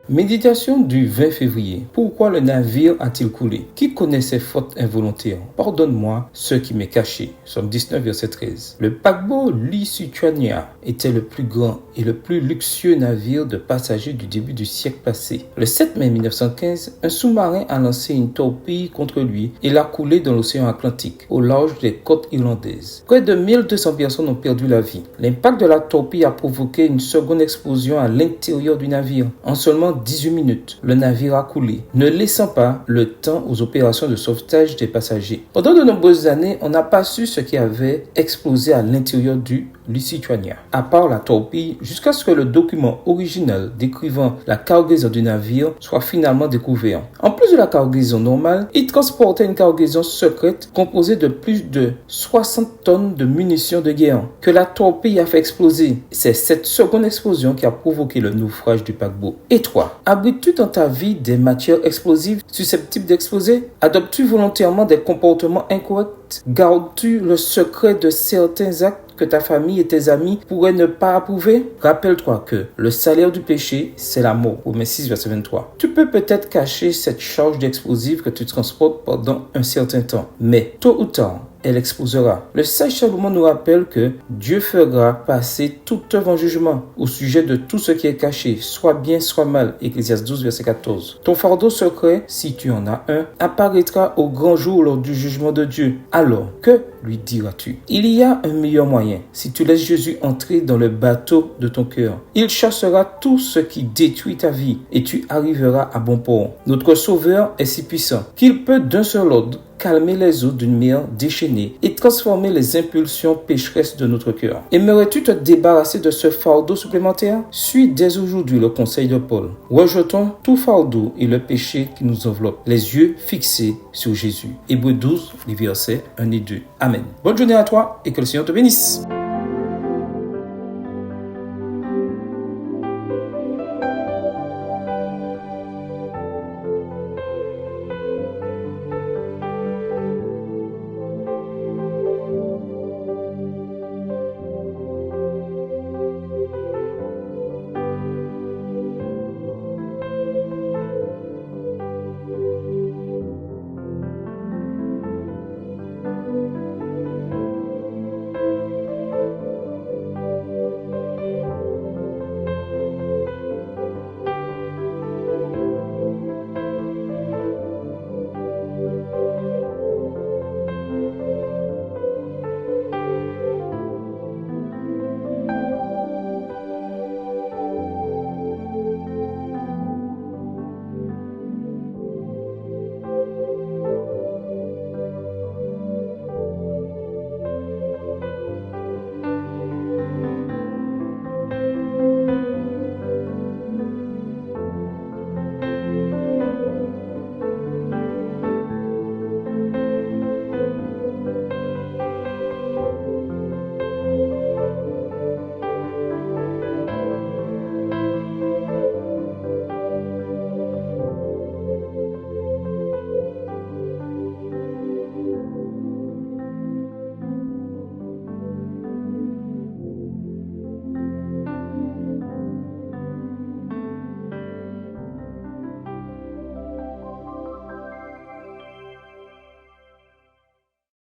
Méditation du 20 février. Pourquoi le navire a-t-il coulé? Qui connaît ses fautes involontaires? Pardonne-moi ce qui m'est caché. Somme 19, verset 13. Le paquebot Lusitania était le plus grand et le plus luxueux navire de passagers du début du siècle passé. Le 7 mai 1915, un sous-marin a lancé une torpille contre lui et l'a coulé dans l'océan Atlantique, au large des côtes irlandaises. Près de 1200 personnes ont perdu la vie. L'impact de la torpille a provoqué une seconde explosion à l'intérieur du navire. En seulement 18 minutes, le navire a coulé, ne laissant pas le temps aux opérations de sauvetage des passagers. Pendant de nombreuses années, on n'a pas su ce qui avait explosé à l'intérieur du Lusitania, à part la torpille, jusqu'à ce que le document original décrivant la cargaison du navire soit finalement découvert. En plus de la cargaison normale, il transportait une cargaison secrète composée de plus de 60 tonnes de munitions de guerre que la torpille a fait exploser. C'est cette seconde explosion qui a provoqué le naufrage du paquebot. Et toi, abrites-tu dans ta vie des matières explosives susceptibles d'exploser? Adoptes-tu volontairement des comportements incorrects? Gardes-tu le secret de certains actes que ta famille et tes amis pourraient ne pas approuver? Rappelle-toi que le salaire du péché, c'est la mort. Romains 6, verset 23. Tu peux peut-être cacher cette charge d'explosifs que tu transportes pendant un certain temps, mais tôt ou tard, elle explosera. Le sage Salomon nous rappelle que Dieu fera passer toute œuvre en jugement au sujet de tout ce qui est caché, soit bien, soit mal. Ecclésiaste 12, verset 14. Ton fardeau secret, si tu en as un, apparaîtra au grand jour lors du jugement de Dieu. Alors, que lui diras-tu? Il y a un meilleur moyen. Si tu laisses Jésus entrer dans le bateau de ton cœur, il chassera tout ce qui détruit ta vie et tu arriveras à bon port. Notre Sauveur est si puissant qu'il peut d'un seul ordre calmer les eaux d'une mer déchaînée et transformer les impulsions pécheresses de notre cœur. Aimerais-tu te débarrasser de ce fardeau supplémentaire? Suis dès aujourd'hui le conseil de Paul. Rejetons tout fardeau et le péché qui nous enveloppe, les yeux fixés sur Jésus. Hébreux 12, les versets 1 et 2. Amen. Bonne journée à toi et que le Seigneur te bénisse.